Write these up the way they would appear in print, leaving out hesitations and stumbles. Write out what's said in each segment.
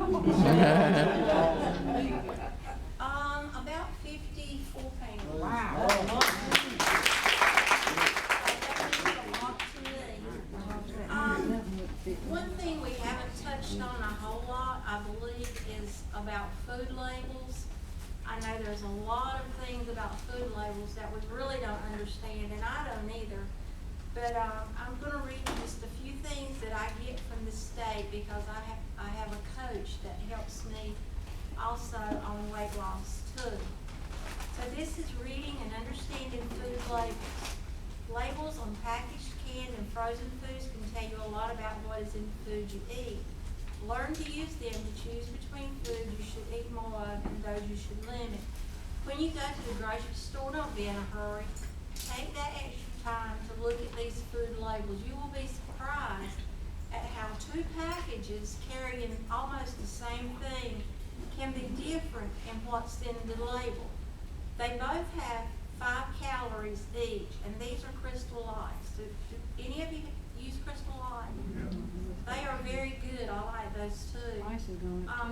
About 54 pounds. Wow. One thing we haven't touched on a whole lot, I believe, is about food labels. I know there's a lot of things about food labels that we really don't understand, and I don't either. But I'm going to read you just a few things that I get from the state because I have a coach that helps me also on weight loss too. So this is reading and understanding food labels. Labels on packaged, canned, and frozen foods can tell you a lot about what is in the food you eat. Learn to use them to choose between food you should eat more of and those you should limit. When you go to the grocery store, don't be in a hurry. Take that extra time to look at these food labels. You will be surprised at how two packages carrying almost the same thing can be different in what's in the label. They both have 5 calories each, and these are Crystal Lights. Do any of you use Crystal Light? Yeah. They are very good. I like those too.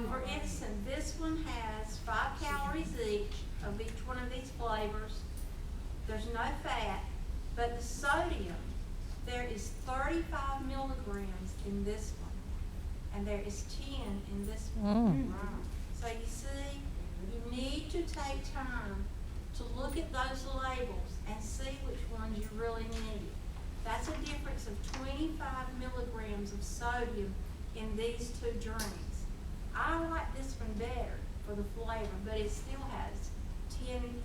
For instance, this one has 5 calories each of each one of these flavors. There's no fat, but the sodium, there is 35 milligrams in this one, and there is 10 in this one. So you see, you need to take time to look at those labels and see which ones you really need. That's a difference of 25 milligrams of sodium in these two drinks. I like this one better for the flavor, but it still has 10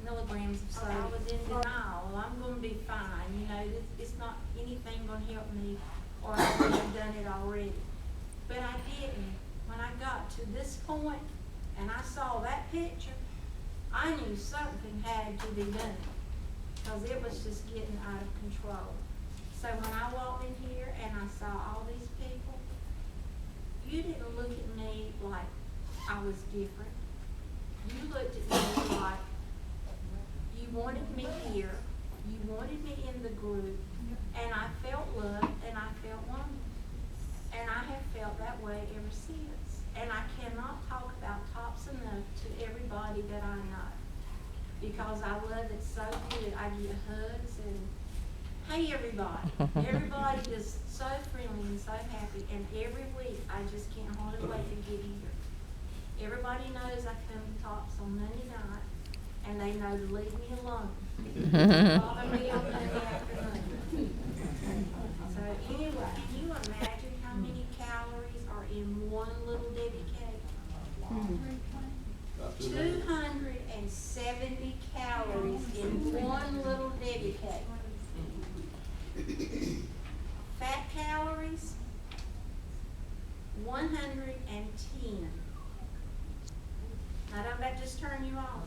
milligrams of sodium. I was in denial. Well, I'm going to be fine. You know, it's not anything going to help me, or I would have done it already. But I didn't. When I got to this point and I saw that picture, I knew something had to be done because it was just getting out of control. So when I walked in here and I saw all these people, you didn't look at me like I was different. You looked at me like you wanted me here, you wanted me in the group, and I felt loved and I felt wanted. And I have felt that way ever since. And I cannot talk about Tops enough to everybody that I know because I love it so good. I get hugs and, hey everybody. Everybody is so friendly and so happy. And every week I just can't hardly wait to get here. Everybody knows I come to Tops on Monday night and they know to leave me alone. Bother me on Monday afternoon. So anyway, can you imagine how many calories are in one little Debbie cake? 270 calories in one little Debbie cake. Fat calories, 110. Now don't that just turn you off?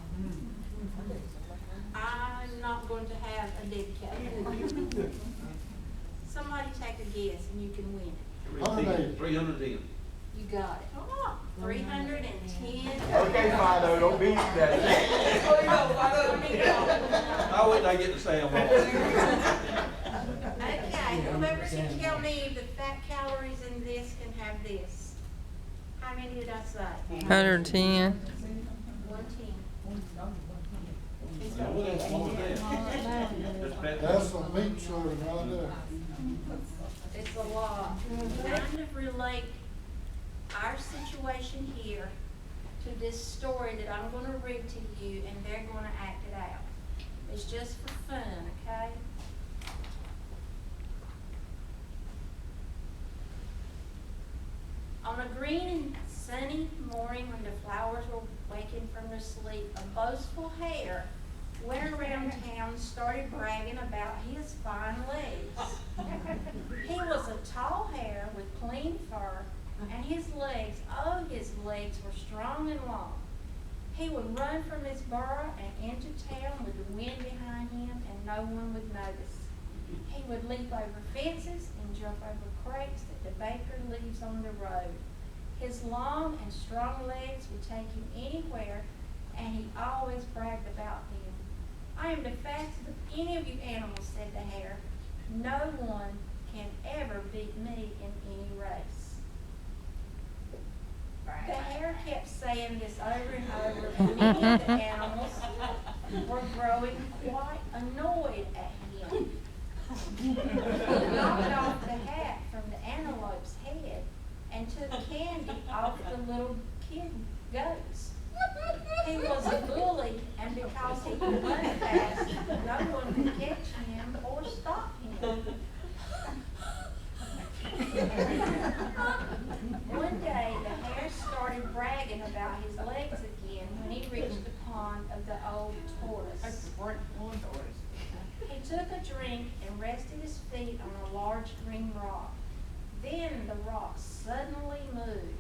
I'm not going to have a Debbie cake. Somebody take a guess and you can win it. 310. You got it. 310. Okay, Fido, don't beat that. I'll wait till I get to say them all. Okay, whoever can tell me the fat calories in this can have this. How many did I say? 110. 110. That's a meat serving right there. It's a lot. Kind of relate our situation here to this story that I'm going to read to you, and they're going to act it out. It's just for fun, okay? On a green and sunny morning when the flowers were waking from their sleep, a boastful hare went around town, started bragging about his fine legs. He was a tall hare with clean fur, and his legs, oh, his legs were strong and long. He would run from his burrow and into town with the wind behind him, and no one would notice. He would leap over fences and jump over crates that the baker leaves on the road. His long and strong legs would take him anywhere, and he always bragged about them. I am the fastest of any of you animals, said the hare. No one can ever beat me in any race. saying this over and over, and many of the animals were growing quite annoyed at him. He knocked off the hat from the antelope's head and took candy off the little kid goats. He was a bully, and because he could run fast, no one could catch him or stop him. One day, the hare started bragging about his legs again when he reached the pond of the old tortoise. He took a drink and rested his feet on a large green rock. Then the rock suddenly moved.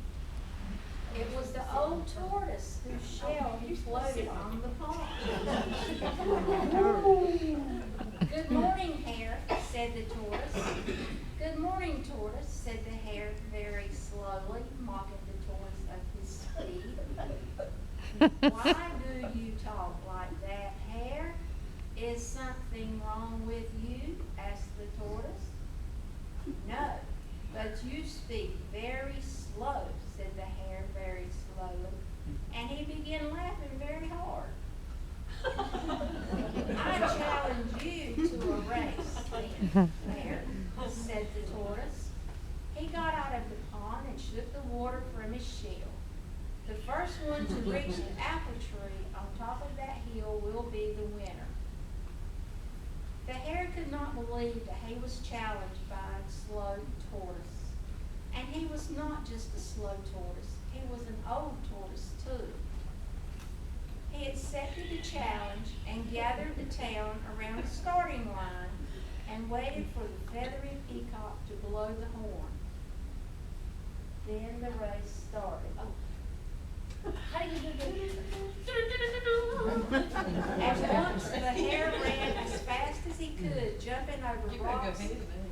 It was the old tortoise whose shell floated on the pond. Good morning, hare, said the tortoise. Good morning, tortoise, said the hare very slowly, mocking the tortoise of his speed. Why do you talk like that, hare? Is something wrong with you? Asked the tortoise. No, but you speak very slow, said the hare very slowly, and he began laughing very hard. I challenge you to a race, then, hare, said the tortoise. He got out of the pond and shook the water from his shell. The first one to reach the apple tree on top of that hill will be the winner. The hare could not believe that he was challenged by a slow tortoise. And he was not just a slow tortoise, he was an old tortoise too. He accepted the challenge and gathered the town around the starting line and waited for the feathery peacock to blow the horn. Then the race started. At once the hare ran as fast as he could, jumping over rocks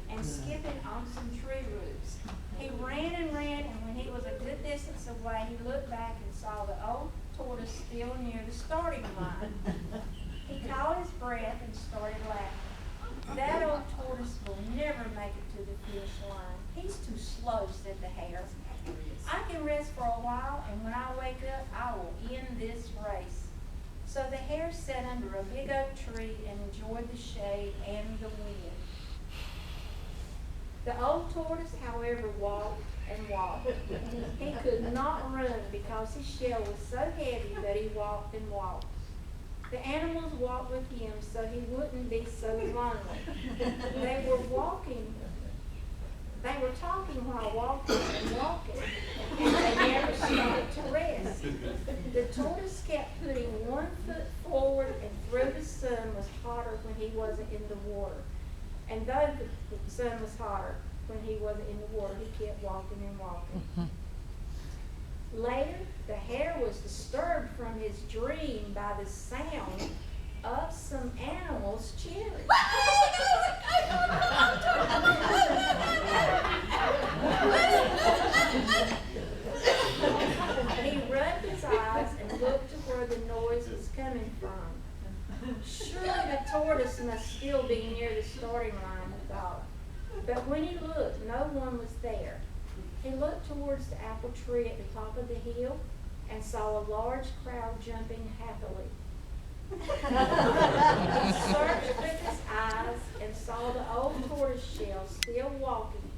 and skipping on some tree roots. He ran and ran, and when he was a good distance away, he looked back and saw the old tortoise still near the starting line. He caught his breath and started laughing. That old tortoise will never make it to the finish line. He's too slow, said the hare. I can rest for a while, and when I wake up, I will end this race. So the hare sat under a big oak tree and enjoyed the shade and the wind. The old tortoise, however, walked and walked. He could not run because his shell was so heavy that he walked and walked. The animals walked with him so he wouldn't be so lonely. They were talking while walking and walking, and they never stopped to rest. The tortoise kept putting one foot forward, and though the sun was hotter when he wasn't in the water, and though the sun was hotter when he wasn't in the water, he kept walking and walking. Later, the hare was disturbed from his dream by the sound of some animals cheering. He rubbed his eyes and looked to where the noise was coming from. Surely the tortoise must still be near the starting line, he thought. But when he looked, no one was there. He looked towards the apple tree at the top of the hill and saw a large crowd jumping happily. He searched with his eyes and saw the old tortoise shell still walking,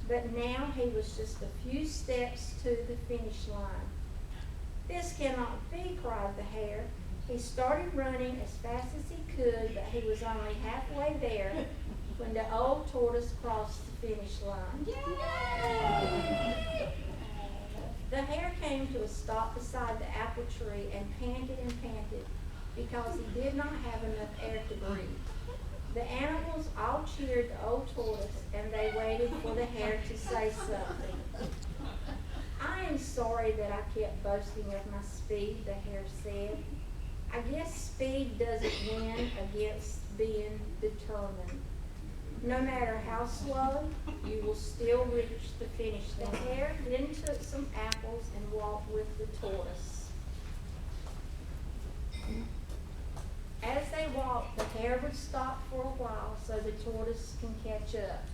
but now he was just a few steps to the finish line. This cannot be, cried the hare. He started running as fast as he could, but he was only halfway there when the old tortoise crossed the finish line. Yay! The hare came to a stop beside the apple tree and panted because he did not have enough air to breathe. The animals all cheered the old tortoise, and they waited for the hare to say something. I am sorry that I kept boasting of my speed, the hare said. I guess speed doesn't win against being determined. No matter how slow, you will still reach the finish line. The hare then took some apples and walked with the tortoise. As they walked, the hare would stop for a while so the tortoise can catch up.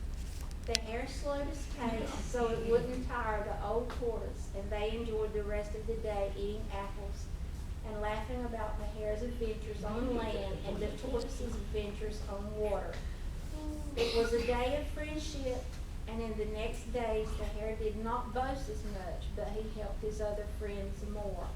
The hare slowed his pace so it wouldn't tire the old tortoise, and they enjoyed the rest of the day eating apples and laughing about the hare's adventures on land and the tortoise's adventures on water. It was a day of friendship, and in the next days the hare did not boast as much, but he helped his other friends more.